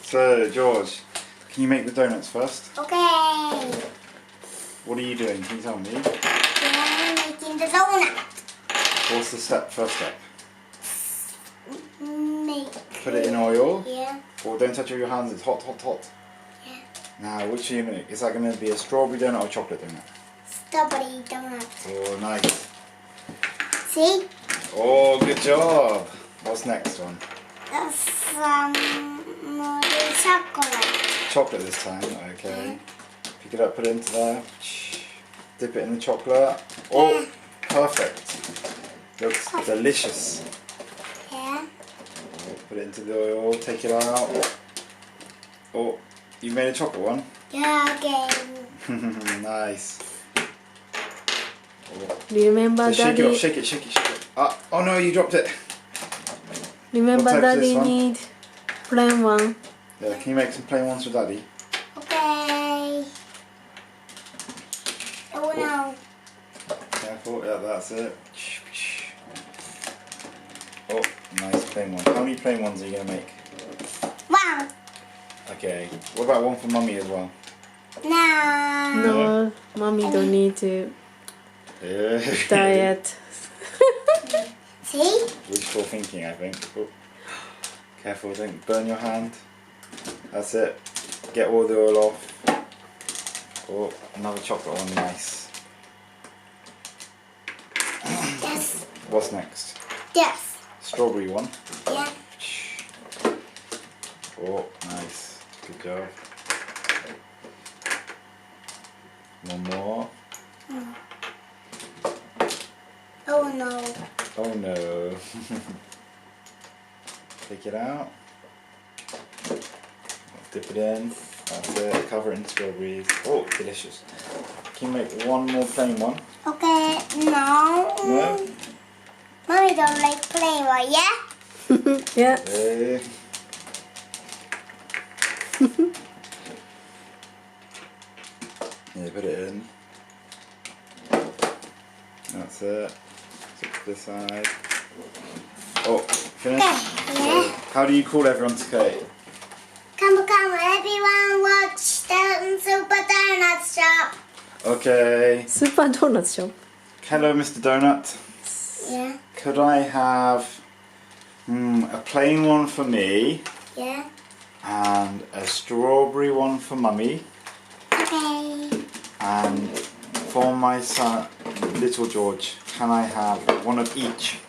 So, George, can you make the donuts first? Okay. What are you doing? Can you tell me? I'm making the donut. What's the first step? Put it in Yeah. oil. Yeah. Oh, don't touch it with your hands. It's hot, hot, hot. Yeah. Now, which are you going to make? Is that going to be a strawberry donut or a chocolate donut? Strawberry donut. Oh, nice. See? Oh, good job. What's next one? More chocolate. Chocolate this time. Okay. Pick it up, put it into there. Dip it in the chocolate. Oh, perfect. Looks delicious. Yeah. Put it into the oil, take it out. Oh, you made a chocolate one? Yeah, okay. Nice. Remember, So shake it Daddy. off, shake it, shake it, shake it. Oh no, you dropped it. Remember, What type is this Daddy one? need plain one. Yeah, can you make some plain ones for Daddy? Okay. Oh no. Careful, yeah, that's it. Oh, nice plain one. How many plain ones are you going to make? One. Okay. What about one for Mummy as well? No. No, Mommy don't need to Yeah. diet. See? Wishful thinking, I think. Oh. Careful, don't burn your hand. That's it. Get all the oil off. Oh, another chocolate one, nice. Yes. What's next? Yes. Strawberry one. Yeah. Oh, nice. Good job. One more. Oh no. Oh no. Take it out. Dip it in. That's it. Cover it in strawberries. Oh, delicious. Can you make one more plain one? Okay. No. No? Mommy don't like plain one, yeah? Yeah. Hey. Yeah, put it in. That's it. Stick to this side. Oh, finished? Okay, yeah. So, how do you call everyone today? Come, everyone watch the Super Doughnut Shop. Okay. Super Doughnut Shop. Hello, Mr. Donut. Yeah. Could I have a plain one for me Yeah. and a strawberry one for Mummy Okay. and for my son, little George, can I have one of each?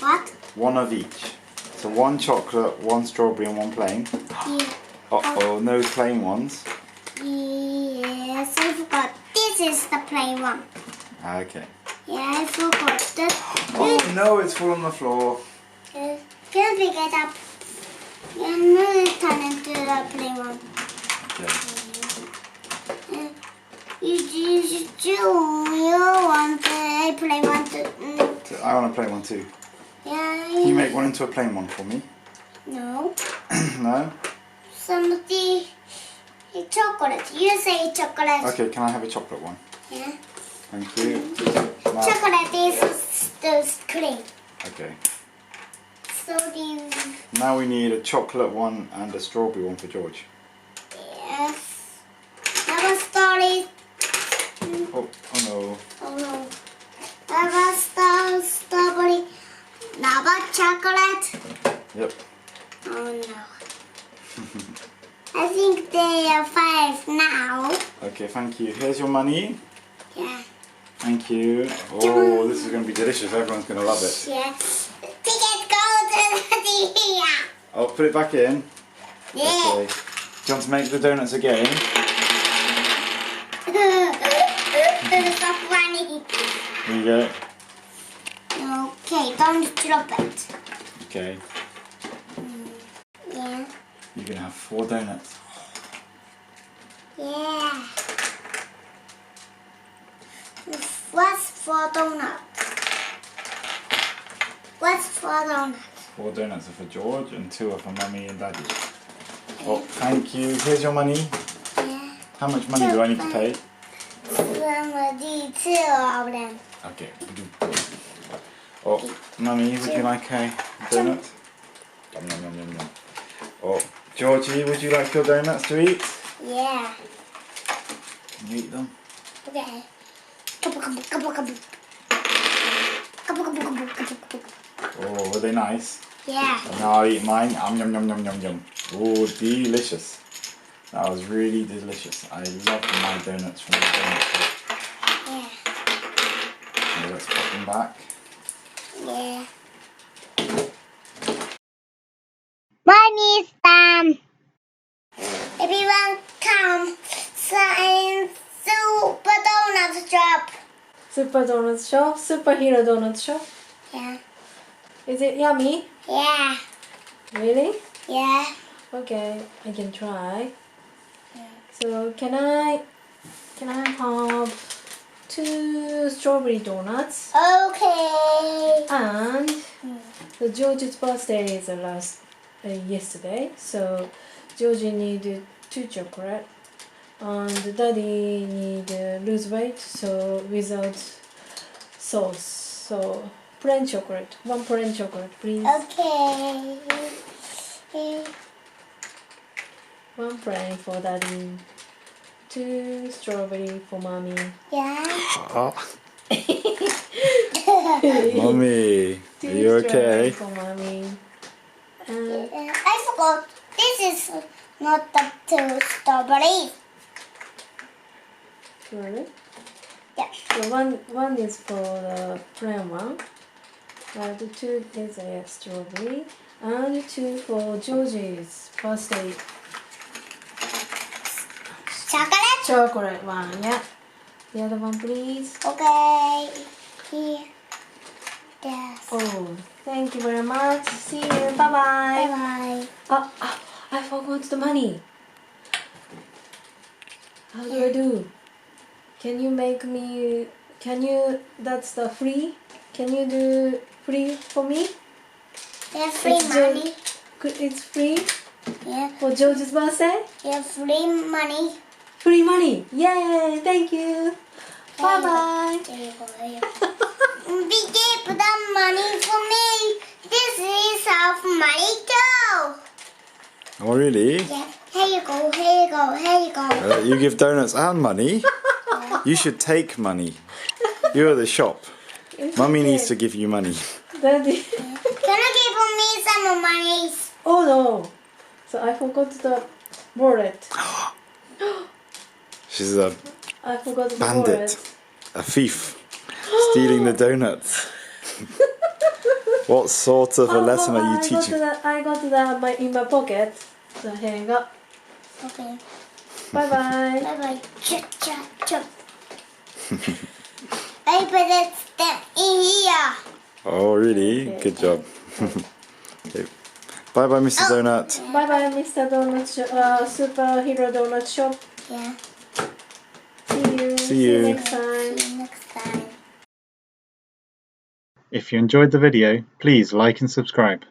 What? One of each. So one chocolate, one strawberry and one plain. Yeah. Uh-oh, no plain ones. Yes, I forgot. This is the plain one. Okay. Yeah, I forgot that. Oh no, it's full on the floor. Can pick it up? And now turn into the plain one. Okay. You want a plain one too? So I want a plain one too. Yeah. Can you make one into a plain one for me? No. No? Somebody. Chocolate. You say chocolate. Okay, can I have a chocolate one? Yeah. Thank you. Now, Chocolate is the cream. okay. So the Now we need a chocolate one and a strawberry one for George. yes. Never story. Oh no. Oh no. Never strawberry. Never chocolate. Yep. Oh no. I think they are 5 now. Okay, thank you. Here's your money. Yeah. Thank you. Oh, this is going to be delicious. Everyone's going to love it. Yeah. Ticket go to the I'll put it back in. Yeah. Okay. Do you want to make the donuts again? It's so funny. Here you go. Okay, don't drop it. Okay. Yeah. You're going to have 4 donuts. Yeah. What's for donut? What's for donut? 4 donuts are for George and 2 are for Mummy and Daddy. Oh, thank you. Here's your money. Yeah. How much money do I need to pay? Somebody 2 of them. Okay. Oh, Mummy, would you like a donut? Yum, yum, yum, yum, yum. Oh, Georgie, would you like your donuts to eat? Yeah. Can you eat them? Okay. Couple, couple, couple, couple. Couple, couple, couple, couple, couple. Oh, were they nice? Yeah. And now I'll eat mine. Yum, yum, yum, yum, yum. Oh, delicious. That was really delicious. I love my donuts from the donut shop. Yeah. Okay, let's put them back. Yeah. Mommy is done. Everyone come sign Super Doughnut Shop. Super Doughnut Shop, Superhero Doughnut Shop. Yeah. Is it yummy? Yeah. Really? Yeah. Okay, I can try. So can I have 2 strawberry donuts? Okay. And the George's birthday is yesterday, so George needed 2 chocolate, and Daddy need lose weight, so without sauce. So plain chocolate, 1 plain chocolate, please. Okay. 1 plain for Daddy, 2 strawberry for Mommy. Yeah. Mummy, are 2 you strawberry okay? for Mommy. And I forgot. This is not the 2 strawberries. really? Yeah. So one is for the plain one, and 2 is a strawberry, and 2 for George's birthday Chocolate. chocolate one. Yeah. The other one, please. Okay. Here. Yes. Oh, thank you very much. See you. Bye bye. Bye bye. I forgot the money. How do I do? Can you make me? That's the free. Can you do free for me? Yeah, free It's money. It's free Yeah. for George's birthday. Yeah, free money. Free money. Yay! Thank you. Bye bye. There you go. There you go. We gave the money for me. This is half money too. Oh, really? Yeah. Here you go. Here you go. Here you go. You give donuts and money? You should take money. You're the shop. Mummy needs to give you money. Daddy. Can you give me some money? Oh no. So I forgot the wallet. She's a I forgot the bandit, wallet. a thief, stealing the donuts. What sort of a lesson are you teaching? I got that in my pocket. So here you go. Okay. Bye bye. Bye bye. Chop, chop, chop. I put it in here. Oh, really? Okay. Good job. Okay. Bye bye, Mr. Donut. Bye bye, Mr. Superhero Donut Shop. Yeah. See you next time. See you next time. If you enjoyed the video, please like and subscribe.